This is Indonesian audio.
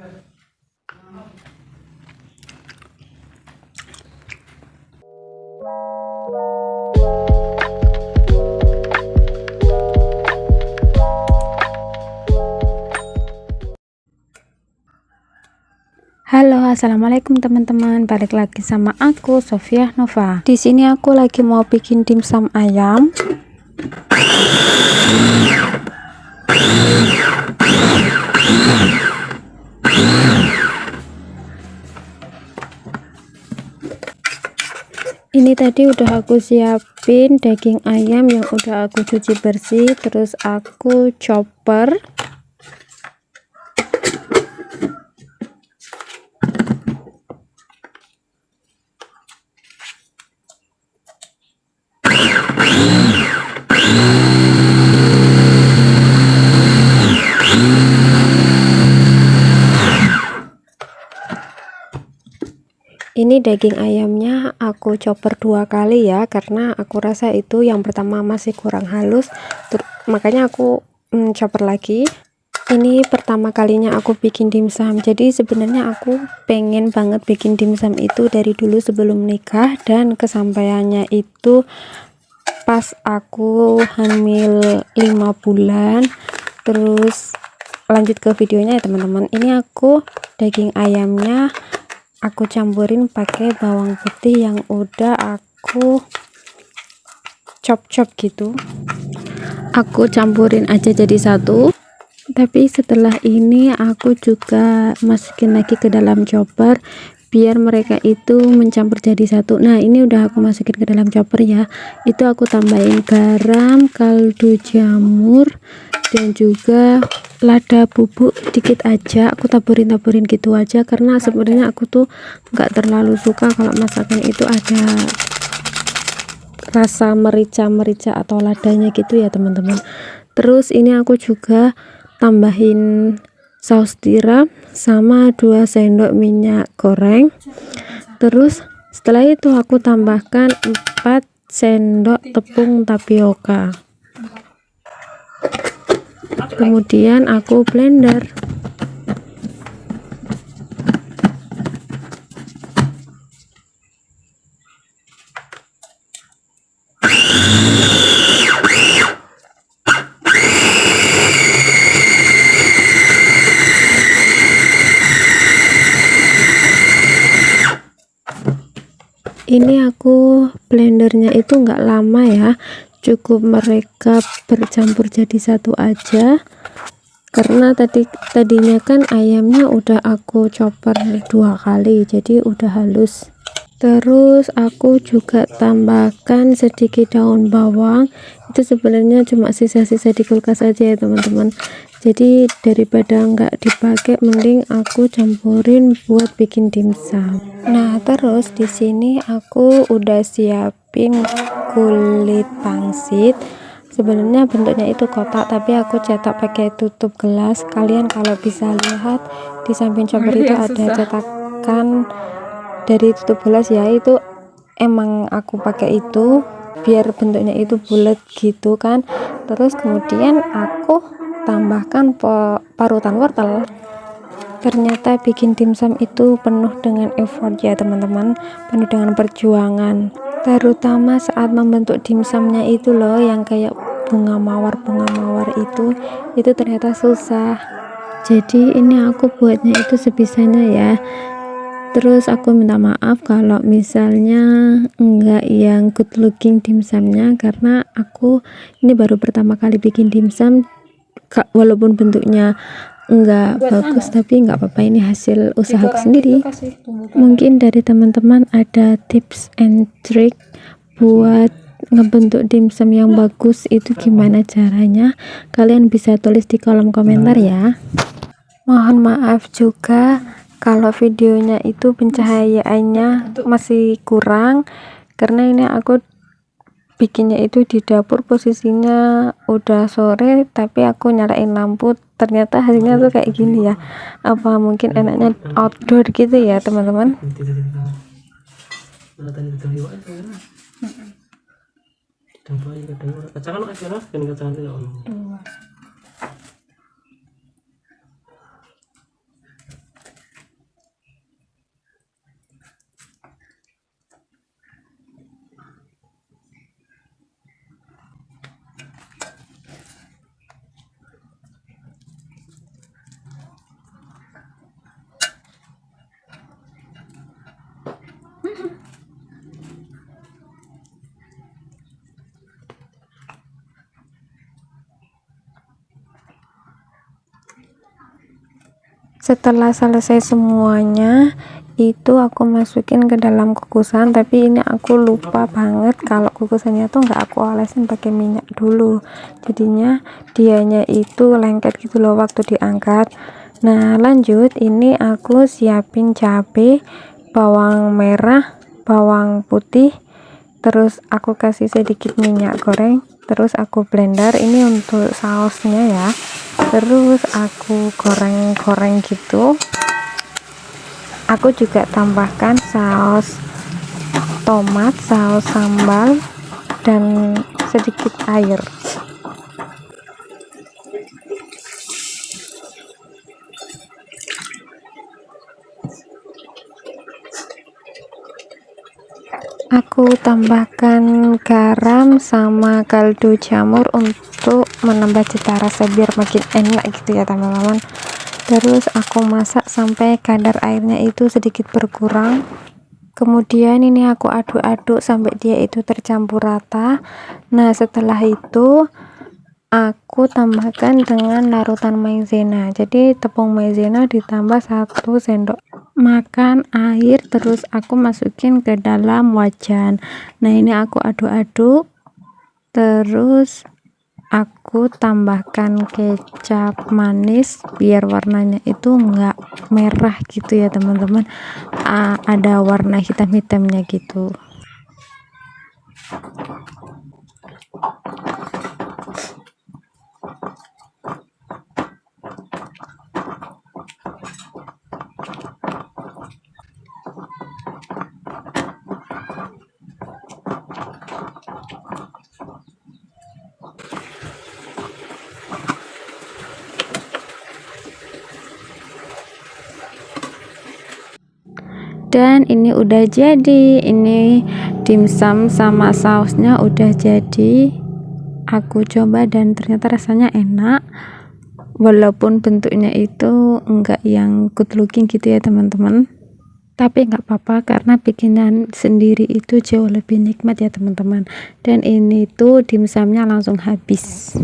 Halo, assalamualaikum teman-teman. Balik lagi sama aku, Sofia Nova. Di sini aku lagi mau bikin dimsum ayam. Ini tadi udah aku siapin daging ayam yang udah aku cuci bersih, terus aku chopper. Ini daging ayamnya aku chopper 2 kali ya, karena aku rasa itu yang pertama masih kurang halus, makanya aku chopper lagi. Ini pertama kalinya aku bikin dimsum, jadi sebenarnya aku pengen banget bikin dimsum itu dari dulu sebelum nikah, dan kesampaiannya itu pas aku hamil 5 bulan. Terus lanjut ke videonya ya teman-teman. Ini aku daging ayamnya aku campurin pakai bawang putih yang udah aku chop gitu, aku campurin aja jadi satu. Tapi setelah ini aku juga masukin lagi ke dalam chopper biar mereka itu mencampur jadi satu. Nah, ini udah aku masukin ke dalam chopper ya. Itu aku tambahin garam, kaldu jamur, dan juga lada bubuk dikit aja. Aku taburin gitu aja, karena sebenarnya aku tuh nggak terlalu suka kalau masakan itu ada rasa merica atau ladanya gitu ya teman-teman. Terus ini aku juga tambahin saus tiram sama 2 sendok minyak goreng. Terus setelah itu aku tambahkan 4 sendok tepung tapioka, kemudian aku blender. Ini aku blendernya itu nggak lama ya, cukup mereka bercampur jadi satu aja, karena tadinya kan ayamnya udah aku chopper 2 kali, jadi udah halus. Terus aku juga tambahkan sedikit daun bawang. Itu sebenarnya cuma sisa-sisa di kulkas aja ya teman-teman, jadi daripada nggak dipakai mending aku campurin buat bikin dimsum. Nah, terus di sini aku udah siapin kulit pangsit. Sebenarnya bentuknya itu kotak, tapi aku cetak pakai tutup gelas. Kalian kalau bisa lihat di samping chopper itu ada cetakan dari tutup gelas ya, itu emang aku pakai itu biar bentuknya itu bulat gitu kan. Terus kemudian aku tambahkan parutan wortel. Ternyata bikin dimsum itu penuh dengan effort ya teman-teman, penuh dengan perjuangan, terutama saat membentuk dimsumnya itu loh, yang kayak bunga mawar itu ternyata susah. Jadi ini aku buatnya itu sebisanya ya. Terus aku minta maaf kalau misalnya enggak yang good looking dimsumnya, karena aku ini baru pertama kali bikin dimsum. Walaupun bentuknya enggak bagus, tapi enggak apa-apa, ini hasil usahaku sendiri. Mungkin dari teman-teman ada tips and trick buat ngebentuk dimsum yang bagus itu gimana caranya, kalian bisa tulis di kolom komentar ya. Mohon maaf juga kalau videonya itu pencahayaannya masih kurang, karena ini aku bikinnya itu di dapur, posisinya udah sore tapi aku nyalain lampu, ternyata hasilnya tuh kayak gini ya. Apa mungkin enaknya outdoor gitu ya teman-teman. Setelah selesai semuanya itu aku masukin ke dalam kukusan, tapi ini aku lupa banget kalau kukusannya tuh nggak aku olesin pakai minyak dulu, jadinya dianya itu lengket gitu loh waktu diangkat. Nah lanjut, ini aku siapin cabai, bawang merah, bawang putih, terus aku kasih sedikit minyak goreng, terus aku blender. Ini untuk sausnya ya, terus aku goreng-goreng gitu. Aku juga tambahkan saus tomat, saus sambal, dan sedikit air. Aku tambahkan garam sama kaldu jamur untuk menambah cita rasa biar makin enak gitu ya teman-teman. Terus aku masak sampai kadar airnya itu sedikit berkurang. Kemudian ini aku aduk-aduk sampai dia itu tercampur rata. Nah setelah itu aku tambahkan dengan larutan maizena, jadi tepung maizena ditambah 1 sendok makan air, terus aku masukin ke dalam wajan. Nah ini aku aduk-aduk, terus aku tambahkan kecap manis biar warnanya itu enggak merah gitu ya teman-teman, ada warna hitam-hitamnya gitu. Dan ini udah jadi, ini dimsum sama sausnya udah jadi. Aku coba dan ternyata rasanya enak, walaupun bentuknya itu enggak yang good looking gitu ya teman-teman, tapi nggak apa-apa karena bikinan sendiri itu jauh lebih nikmat ya teman-teman. Dan ini tuh dimsumnya langsung habis.